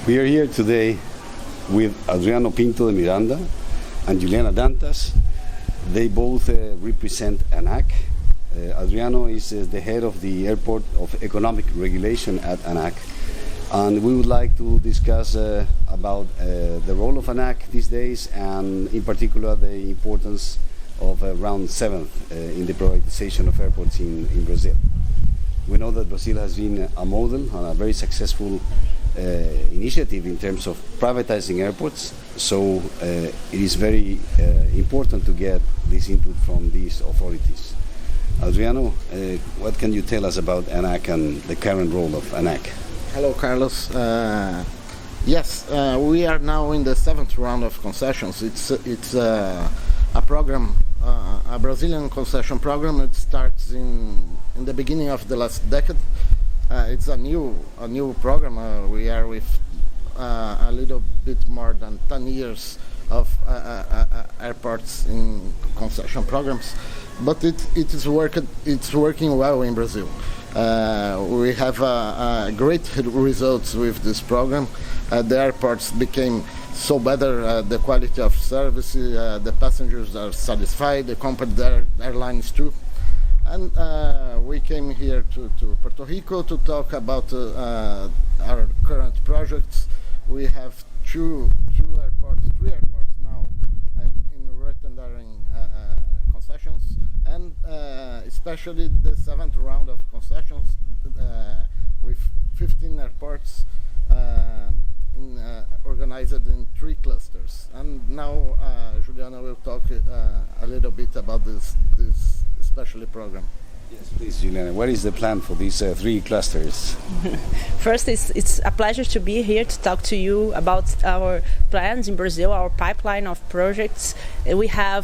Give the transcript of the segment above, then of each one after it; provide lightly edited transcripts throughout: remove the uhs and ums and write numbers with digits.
We are here today with Adriano Pinto de Miranda and Juliana Dantas. They both represent ANAC. Adriano is the head of the Airport of Economic Regulation at ANAC. And we would like to discuss about the role of ANAC these days, and in particular the importance of round 7 in the privatization of airports in Brazil. We know that Brazil has been a model and a very successful initiative in terms of privatizing airports, so it is very important to get this input from these authorities. Adriano, what can you tell us about ANAC and the current role of ANAC? Hello, Carlos. Yes, we are now in the 7th round of concessions. It's a program, a Brazilian concession program. It starts in the beginning of the last decade. It's a new program. We are with a little bit more than 10 years of airports in concession programs, but it's working well in Brazil. We have great results with this program. The airports became so better, the quality of service, the passengers are satisfied, the company, the airlines too. And we came here to Puerto Rico to talk about our current projects. We have three airports now in retendering concessions, and especially the 7th round of concessions with 15 airports organized in 3 clusters. And now Juliana will talk a little bit about this special program. Yes, please, Juliana. What is the plan for these 3 clusters? First, it's a pleasure to be here to talk to you about our plans in Brazil, our pipeline of projects. We are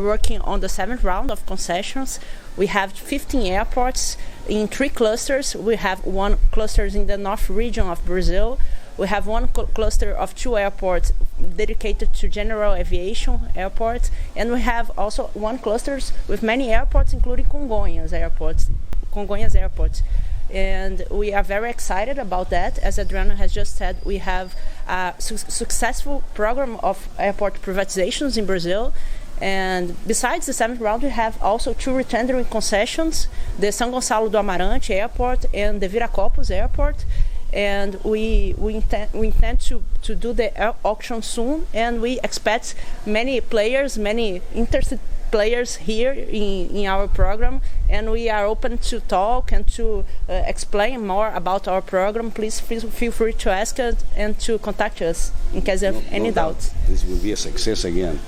working on the 7th round of concessions. We have 15 airports in 3 clusters. We have 1 cluster in the north region of Brazil. We have 1 cluster of 2 airports dedicated to general aviation airports, and we have also 1 cluster with many airports, including Congonhas Airport. And we are very excited about that. As Adriano has just said, we have a successful program of airport privatizations in Brazil. And besides the 7th round, we have also 2 retendering concessions, the São Gonçalo do Amarante Airport and the Viracopos Airport. And we intend to do the auction soon, and we expect many interested players here in our program, and we are open to talk and to explain more about our program. Please feel free to ask us and to contact us in case of any doubts. This will be a success again.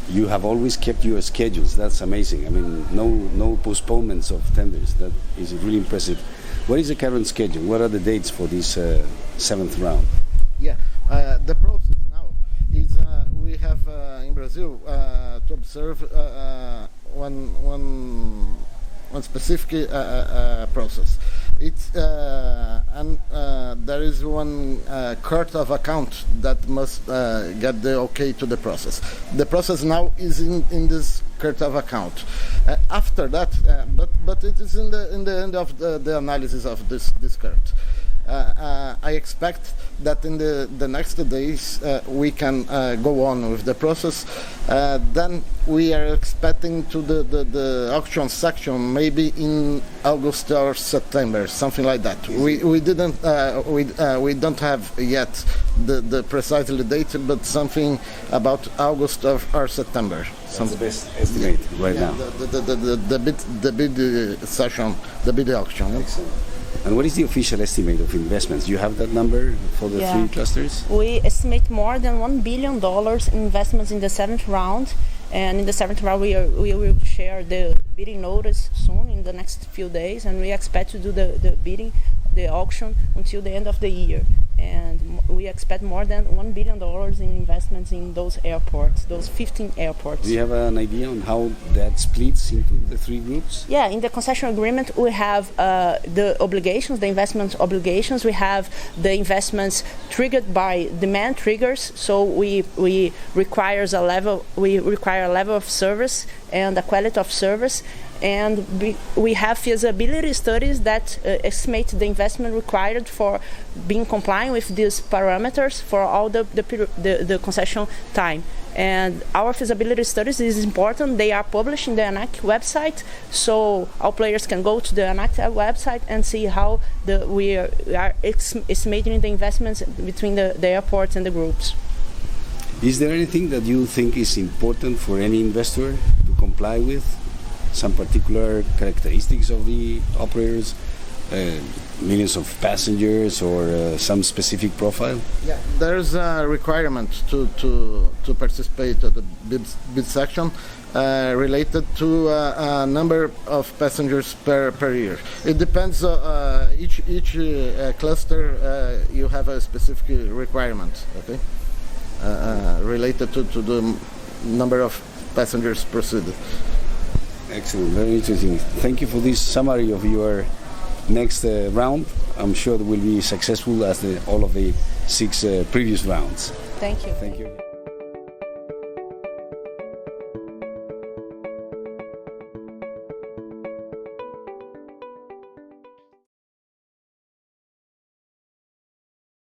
You have always kept your schedules. That's amazing. I mean, no postponements of tenders. That is really impressive. What is the current schedule? What are the dates for this 7th round? Yeah, the process now is we have in Brazil to observe one specific process. It's and there is one court of account that must get the okay to the process. The process now is in this court of account. After that, but it is in the end of the analysis of this court. I expect that in the next days we can go on with the process. Then we are expecting to the auction section maybe in August or September, something like that. We don't have yet the precisely date, but something about August or September. That's the best estimate right now. The bid session, the bid auction. Excellent. And what is the official estimate of investments? Do you have that number for the 3 clusters? We estimate more than $1 billion in investments in the 7th round. And in the 7th round, we will share the bidding notice soon in the next few days. And we expect to do the auction until the end of the year. And we expect more than $1 billion in investments in those airports, those 15 airports. Do you have an idea on how that splits into the 3 groups? Yeah, in the concession agreement, we have the obligations, the investment obligations. We have the investments triggered by demand triggers. So we require a level of service and a quality of service. and we have feasibility studies that estimate the investment required for being compliant with these parameters for all the concession time. And our feasibility studies is important. They are published in the ANAC website, so all players can go to the ANAC website and see how we are estimating the investments between the airports and the groups. Is there anything that you think is important for any investor to comply with? Some particular characteristics of the operators, millions of passengers, or some specific profile? Yeah, there's a requirement to participate at the bid section related to a number of passengers per year. It depends. Each cluster you have a specific requirement. Okay, related to the number of passengers proceeded. Excellent, very interesting. Thank you for this summary of your next round. I'm sure it will be successful as all of the 6 previous rounds. Thank you. Thank you.